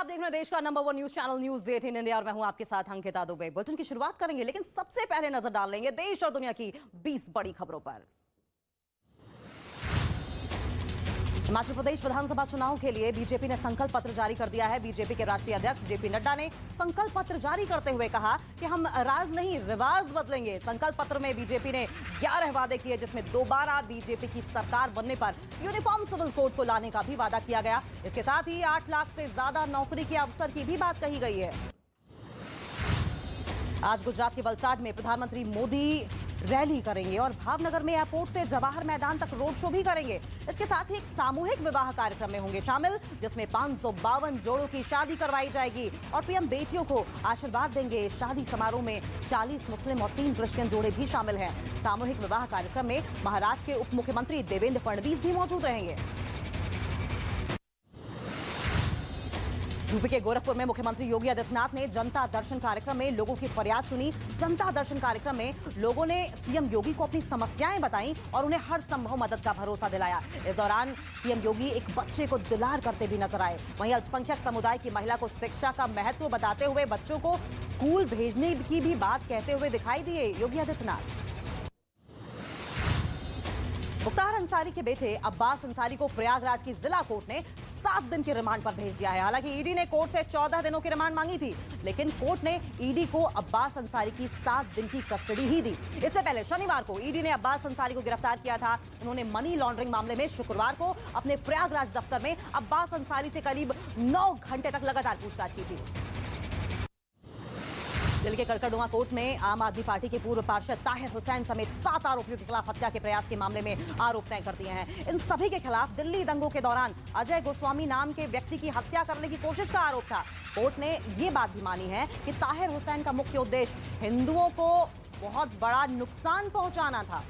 आप देख रहे हैं देश का number 1 news channel news 18 India और मैं हूं आपके साथ अंकिता दुबे। बुलेटिन की शुरुआत करेंगे, लेकिन सबसे पहले नजर डाल लेंगे देश और दुनिया की 20 बड़ी खबरों पर। हिमाचल प्रदेश विधानसभा चुनाव के लिए बीजेपी ने संकल्प पत्र जारी कर दिया है। बीजेपी के राष्ट्रीय अध्यक्ष जेपी नड्डा ने संकल्प पत्र जारी करते हुए कहा कि हम राज नहीं रिवाज बदलेंगे। संकल्प पत्र में बीजेपी ने 11 वादे किए, जिसमें दोबारा बीजेपी की सरकार बनने पर यूनिफॉर्म सिविल कोड को लाने का भी वादा किया गया। इसके साथ ही 8 लाख से ज्यादा नौकरी के अवसर की भी बात कही गई है। आज गुजरात के वलसाड में प्रधानमंत्री मोदी रैली करेंगे और भावनगर में एयरपोर्ट से जवाहर मैदान तक रोड शो भी करेंगे। इसके साथ ही एक सामूहिक विवाह कार्यक्रम में होंगे शामिल, जिसमें 552 जोड़ों की शादी करवाई जाएगी और पीएम बेटियों को आशीर्वाद देंगे। शादी समारोह में 40 मुस्लिम और 3 क्रिश्चियन जोड़े भी शामिल हैं। सामूहिक विवाह कार्यक्रम में महाराष्ट्र के उप मुख्यमंत्री देवेंद्र फडणवीस भी मौजूद रहेंगे। यूपी के गोरखपुर में मुख्यमंत्री योगी आदित्यनाथ ने जनता दर्शन कार्यक्रम में लोगों की फरियाद सुनी। जनता दर्शन कार्यक्रम में लोगों ने सीएम योगी को अपनी समस्याएं बताई और उन्हें हर संभव मदद का भरोसा दिलाया। इस दौरान सीएम योगी एक बच्चे को दुलार करते भी नजर आए। वहीं अल्पसंख्यक समुदाय की महिला को शिक्षा का महत्व बताते हुए बच्चों को स्कूल भेजने की भी बात कहते हुए दिखाई दिए योगी आदित्यनाथ। मुख्तार अंसारी के बेटे अब्बास अंसारी को प्रयागराज की जिला कोर्ट ने 7 दिन के रिमांड पर भेज दिया है। हालांकि ईडी ने कोर्ट से 14 दिनों की रिमांड मांगी थी, लेकिन कोर्ट ने ईडी को अब्बास अंसारी की 7 दिन की कस्टडी ही दी। इससे पहले शनिवार को ईडी ने अब्बास अंसारी को गिरफ्तार किया था। उन्होंने मनी लॉन्ड्रिंग मामले में शुक्रवार को अपने प्रयागराज दफ्तर में अब्बास अंसारी से करीब 9 घंटे तक लगातार पूछताछ की थी। दिल्ली के कड़कड़डुमा कोर्ट में आम आदमी पार्टी के पूर्व पार्षद ताहिर हुसैन समेत 7 आरोपियों के खिलाफ हत्या के प्रयास के मामले में आरोप तय कर दिए हैं। इन सभी के खिलाफ दिल्ली दंगों के दौरान अजय गोस्वामी नाम के व्यक्ति की हत्या करने की कोशिश का आरोप था। कोर्ट ने ये बात भी मानी है कि ताहिर हुसैन का मुख्य उद्देश्य हिंदुओं को बहुत बड़ा नुकसान पहुंचाना था।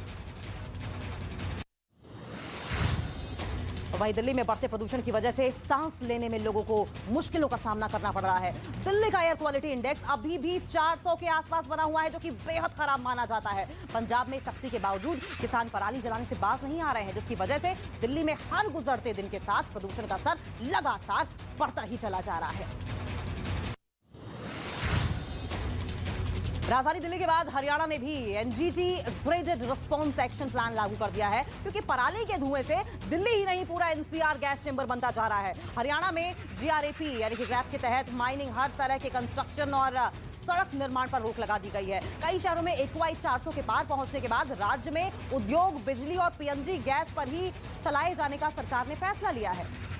वहीं दिल्ली में बढ़ते प्रदूषण की वजह से सांस लेने में लोगों को मुश्किलों का सामना करना पड़ रहा है। दिल्ली का एयर क्वालिटी इंडेक्स अभी भी 400 के आसपास बना हुआ है, जो कि बेहद खराब माना जाता है। पंजाब में सख्ती के बावजूद किसान पराली जलाने से बाज नहीं आ रहे हैं, जिसकी वजह से दिल्ली में हर गुजरते दिन के साथ प्रदूषण का स्तर लगातार बढ़ता ही चला जा रहा है। राजधानी दिल्ली के बाद हरियाणा में भी NGT graded response action plan लागू कर दिया है, क्योंकि पराली के धुएं से दिल्ली ही नहीं पूरा एनसीआर गैस चेंबर बनता जा रहा है। हरियाणा में जीआरएपी यानी कि ग्रैप के तहत माइनिंग, हर तरह के कंस्ट्रक्शन और सड़क निर्माण पर रोक लगा दी गई है। कई शहरों में एक्वाई 400 के पार पहुंचने के बाद राज्य में उद्योग, बिजली और पीएनजी गैस पर ही चलाए जाने का सरकार ने फैसला लिया है।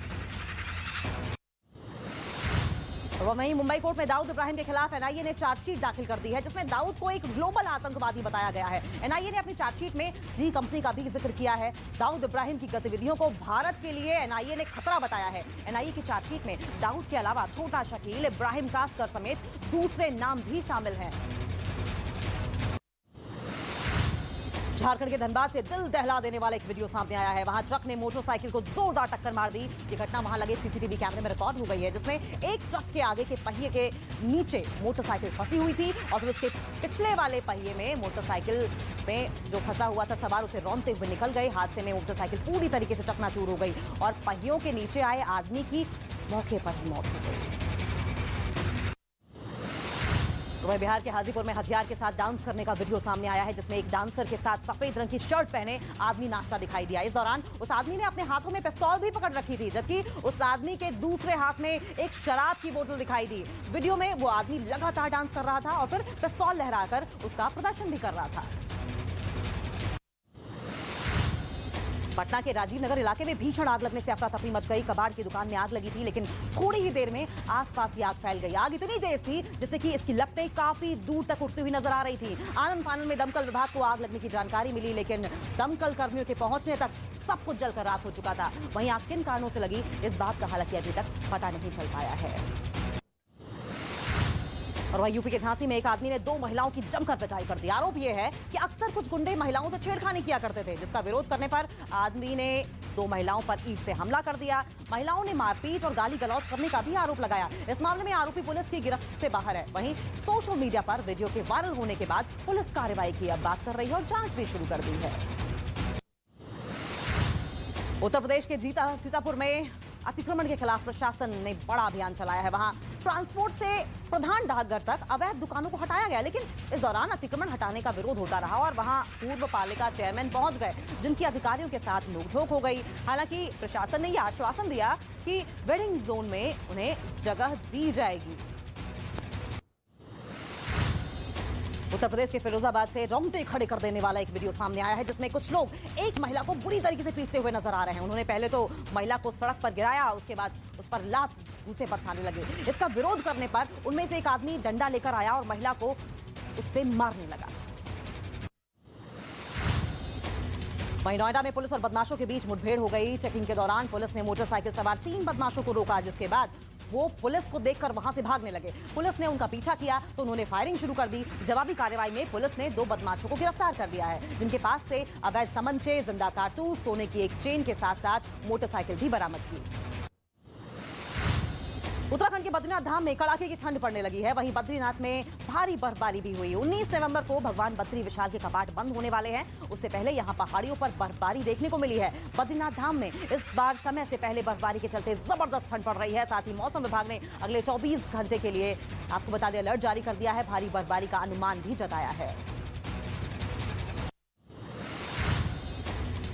वहीं मुंबई कोर्ट में दाऊद इब्राहिम के खिलाफ एनआईए ने चार्जशीट दाखिल कर दी है, जिसमें दाऊद को एक ग्लोबल आतंकवादी बताया गया है। एनआईए ने अपनी चार्जशीट में डी कंपनी का भी जिक्र किया है। दाऊद इब्राहिम की गतिविधियों को भारत के लिए एनआईए ने खतरा बताया है। एनआईए की चार्जशीट में दाऊद के अलावा छोटा शकील, इब्राहिम कास्कर समेत दूसरे नाम भी शामिल हैं। झारखंड के धनबाद से दिल दहला देने वाला एक वीडियो सामने आया है। वहां ट्रक ने मोटरसाइकिल को जोरदार टक्कर मार दी। ये घटना वहां लगे सीसीटीवी कैमरे में रिकॉर्ड हो गई है, जिसमें एक ट्रक के आगे के पहिए के नीचे मोटरसाइकिल फंसी हुई थी और फिर उसके पिछले वाले पहिए में मोटरसाइकिल में जो फंसा हुआ था सवार उसे रौंदते हुए निकल गए। हादसे में मोटरसाइकिल पूरी तरीके से चकनाचूर हो गई और पहियों के नीचे आए आदमी की मौके पर ही मौत हो गई। वहीं बिहार के हाजीपुर में हथियार के साथ डांस करने का वीडियो सामने आया है, जिसमें एक डांसर के साथ सफेद रंग की शर्ट पहने आदमी नाचता दिखाई दिया। इस दौरान उस आदमी ने अपने हाथों में पिस्तौल भी पकड़ रखी थी, जबकि उस आदमी के दूसरे हाथ में एक शराब की बोतल दिखाई दी। वीडियो में वो आदमी लगातार डांस कर रहा था और फिर पिस्तौल लहराकर उसका प्रदर्शन भी कर रहा था। पटना के राजीव नगर इलाके में भीषण आग लगने से अफरा तफरी मच गई। कबाड़ की दुकान में आग लगी थी, लेकिन थोड़ी ही देर में आसपास ही आग फैल गई। आग इतनी तेज थी जिससे कि इसकी लपटें काफी दूर तक उठती हुई नजर आ रही थी। आनन फानन में दमकल विभाग को आग लगने की जानकारी मिली, लेकिन दमकल कर्मियों के पहुंचने तक सब कुछ जलकर राख हो चुका था। वहीं आग किन कारणों से लगी, इस बात का हालांकि अभी तक पता नहीं चल पाया है। और वहीं यूपी के झांसी में एक आदमी ने 2 महिलाओं की जमकर पिटाई कर दी। आरोप यह है कि अक्सर कुछ गुंडे महिलाओं से छेड़खानी किया करते थे, जिसका विरोध करने पर आदमी ने 2 महिलाओं पर ईंट से हमला कर दिया। महिलाओं ने मारपीट और गाली गलौज करने का भी आरोप लगाया। इस मामले में आरोपी पुलिस की गिरफ्त से बाहर है। वहीं सोशल मीडिया पर वीडियो के वायरल होने के बाद पुलिस कार्रवाई की अब बात कर रही है और जांच भी शुरू कर दी है। उत्तर प्रदेश के सीतापुर में अतिक्रमण के खिलाफ प्रशासन ने बड़ा अभियान चलाया है। वहां ट्रांसपोर्ट से प्रधान डाकघर तक अवैध दुकानों को हटाया गया, लेकिन इस दौरान अतिक्रमण हटाने का विरोध होता रहा और वहां पूर्व पालिका चेयरमैन पहुंच गए, जिनकी अधिकारियों के साथ नोकझोंक हो गई। हालांकि प्रशासन ने यह आश्वासन दिया कि वेडिंग जोन में उन्हें जगह दी जाएगी। उत्तर प्रदेश के फिरोजाबाद से रोंगटे खड़े कर देने वाला एक वीडियो सामने आया है, जिसमें कुछ लोग एक महिला को बुरी तरीके से पीटते हुए नजर आ रहे हैं। उन्होंने पहले तो महिला को सड़क पर गिराया, उसके बाद उस पर लात घूंसे बरसाने लगे। इसका विरोध करने पर उनमें से एक आदमी डंडा लेकर आया और महिला को उससे मारने लगा। वहीं नोएडा में पुलिस और बदमाशों के बीच मुठभेड़ हो गई। चेकिंग के दौरान पुलिस ने मोटरसाइकिल सवार 3 बदमाशों को रोका, जिसके बाद वो पुलिस को देखकर वहां से भागने लगे। पुलिस ने उनका पीछा किया तो उन्होंने फायरिंग शुरू कर दी। जवाबी कार्रवाई में पुलिस ने 2 बदमाशों को गिरफ्तार कर दिया है, जिनके पास से अवैध तमंचे, जिंदा कारतूस, सोने की एक चेन के साथ साथ मोटरसाइकिल भी बरामद की। उत्तराखंड के बद्रीनाथ धाम में कड़ाके की ठंड पड़ने लगी है। वहीं बद्रीनाथ में भारी बर्फबारी भी हुई। 19 नवंबर को भगवान बद्री विशाल के कपाट बंद होने वाले हैं। उससे पहले यहां पहाड़ियों पर बर्फबारी देखने को मिली है। बद्रीनाथ धाम में इस बार समय से पहले बर्फबारी के चलते जबरदस्त ठंड पड़ रही है। साथ ही मौसम विभाग ने अगले 24 घंटे के लिए आपको बता दें अलर्ट जारी कर दिया है। भारी बर्फबारी का अनुमान भी जताया है।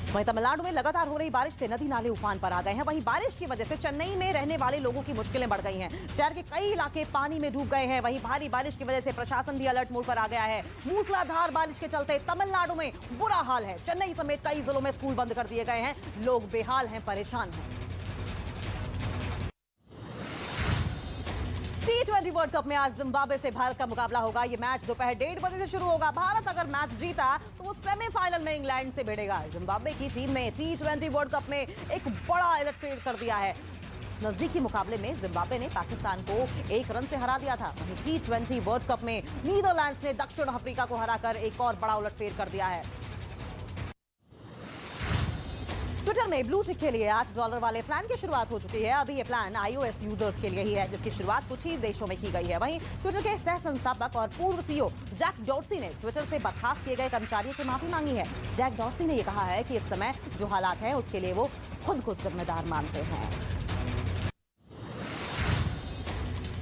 वहीं तमिलनाडु में लगातार हो रही बारिश से नदी नाले उफान पर आ गए हैं। वहीं बारिश की वजह से चेन्नई में रहने वाले लोगों की मुश्किलें बढ़ गई हैं। शहर के कई इलाके पानी में डूब गए हैं। वहीं भारी बारिश की वजह से प्रशासन भी अलर्ट मोड पर आ गया है। मूसलाधार बारिश के चलते तमिलनाडु में बुरा हाल है। चेन्नई समेत कई जिलों में स्कूल बंद कर दिए गए हैं। लोग बेहाल हैं, परेशान हैं। T20 वर्ल्ड कप में आज जिम्बाब्वे से भारत का मुकाबला होगा। ये मैच दोपहर 1:30 बजे से शुरू होगा। भारत अगर मैच जीता तो वो सेमीफाइनल में इंग्लैंड से भिड़ेगा। जिम्बाब्वे की टीम ने T20 वर्ल्ड कप में एक बड़ा उलटफेर कर दिया है। नजदीकी मुकाबले में जिम्बाब्वे ने पाकिस्तान को 1 रन से हरा दिया था। वहीं T20 वर्ल्ड कप में नीदरलैंड्स ने दक्षिण अफ्रीका को हराकर एक और बड़ा उलटफेर कर दिया है। ट्विटर में ब्लू टिक के लिए $8 वाले प्लान की शुरुआत हो चुकी है। अभी ये प्लान iOS यूजर्स के लिए ही है, जिसकी शुरुआत कुछ ही देशों में की गई है। वहीं ट्विटर के सह संस्थापक और पूर्व सीईओ जैक डॉर्सी ने ट्विटर से बर्खास्त किए गए कर्मचारियों से माफी मांगी है। जैक डॉर्सी ने यह कहा है कि इस समय जो हालात हैं उसके लिए वो खुद को जिम्मेदार मानते हैं।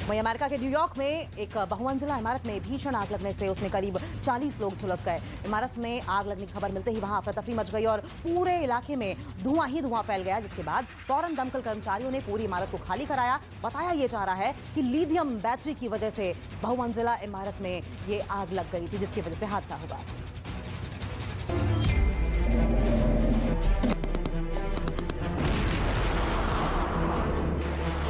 वहीं अमेरिका के न्यूयॉर्क में एक बहुमंजिला इमारत में भीषण आग लगने से उसमें करीब 40 लोग झुलस गए। इमारत में आग लगने की खबर मिलते ही वहां अफरा तफरी मच गई और पूरे इलाके में धुआं ही धुआं फैल गया, जिसके बाद फौरन दमकल कर्मचारियों ने पूरी इमारत को खाली कराया। बताया ये जा रहा है कि लिथियम बैटरी की वजह से बहुमंजिला इमारत में ये आग लग गई थी, जिसकी वजह से हादसा हुआ।